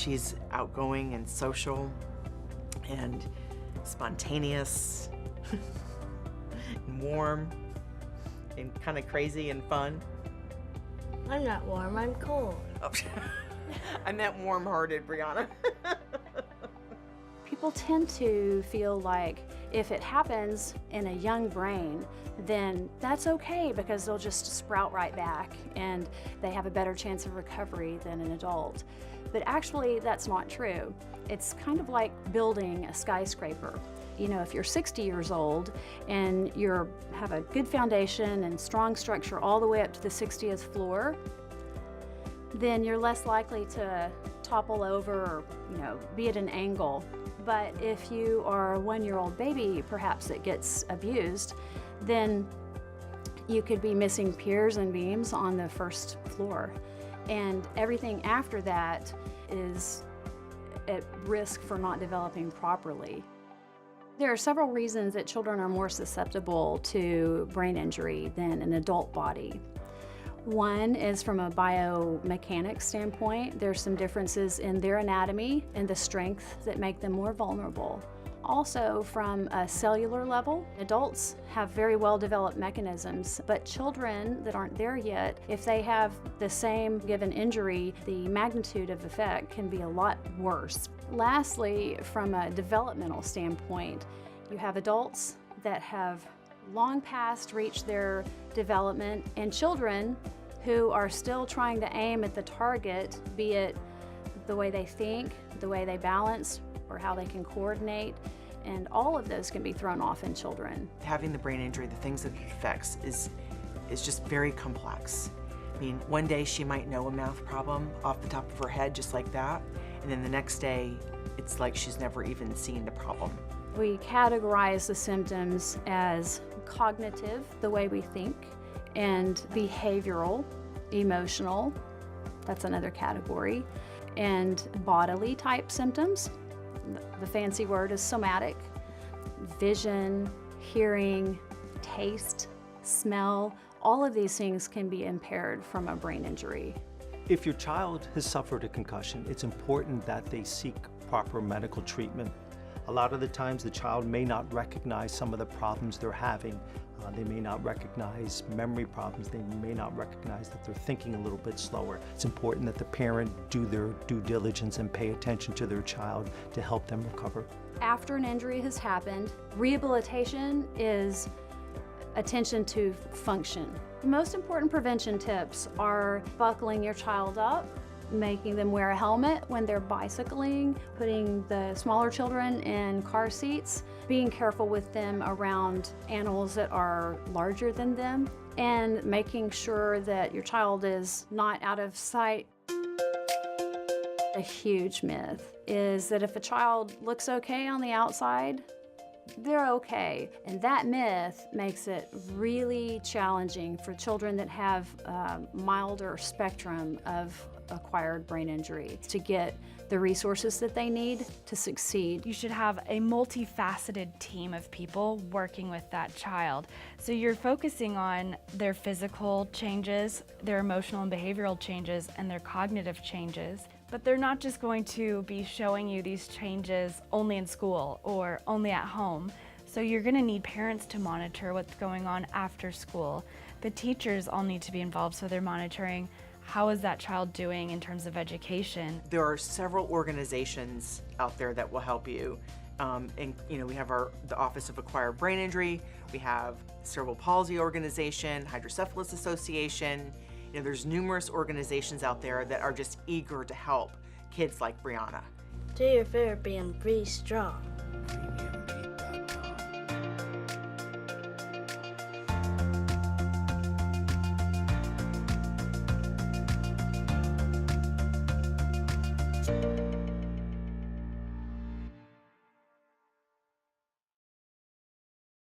She's outgoing and social and spontaneous and warm and kind of crazy and fun. I'm not warm, I'm cold. Oh, I meant warm-hearted, Brianna. People tend to feel like if it happens in a young brain, then that's okay because they'll just sprout right back and they have a better chance of recovery than an adult. But actually, that's not true. It's kind of like building a skyscraper. You know, if you're 60 years old and you have a good foundation and strong structure all the way up to the 60th floor, then you're less likely to topple over or, be at an angle. But if you are a one-year-old baby, perhaps that gets abused, then you could be missing piers and beams on the first floor. And everything after that is at risk for not developing properly. There are several reasons that children are more susceptible to brain injury than an adult body. One is from a biomechanics standpoint. There's some differences in their anatomy and the strength that make them more vulnerable. Also, from a cellular level, adults have very well-developed mechanisms, but children that aren't there yet, if they have the same given injury, the magnitude of effect can be a lot worse. Lastly, from a developmental standpoint, you have adults that have long past reached their development and children who are still trying to aim at the target, be it the way they think, the way they balance, or how they can coordinate, and all of those can be thrown off in children. Having the brain injury, the things that it affects is just very complex. I mean, one day she might know a math problem off the top of her head just like that, and then the next day it's like she's never even seen the problem. We categorize the symptoms as cognitive, the way we think, and behavioral, emotional, that's another category, and bodily type symptoms. The fancy word is somatic. Vision, hearing, taste, smell, all of these things can be impaired from a brain injury. If your child has suffered a concussion, it's important that they seek proper medical treatment. A lot of the times the child may not recognize some of the problems they're having. They may not recognize memory problems. They may not recognize that they're thinking a little bit slower. It's important that the parent do their due diligence and pay attention to their child to help them recover. After an injury has happened, rehabilitation is attention to function. The most important prevention tips are buckling your child up, making them wear a helmet when they're bicycling, putting the smaller children in car seats, being careful with them around animals that are larger than them, and making sure that your child is not out of sight. A huge myth is that if a child looks okay on the outside, they're okay. And that myth makes it really challenging for children that have a milder spectrum of acquired brain injury to get the resources that they need to succeed. You should have a multifaceted team of people working with that child. So you're focusing on their physical changes, their emotional and behavioral changes, and their cognitive changes. But they're not just going to be showing you these changes only in school or only at home. So you're going to need parents to monitor what's going on after school. The teachers all need to be involved, so they're monitoring how is that child doing in terms of education. There are several organizations out there that will help you. And we have the Office of Acquired Brain Injury, we have Cerebral Palsy Organization, Hydrocephalus Association. There's numerous organizations out there that are just eager to help kids like Brianna. Do your therapy and be strong.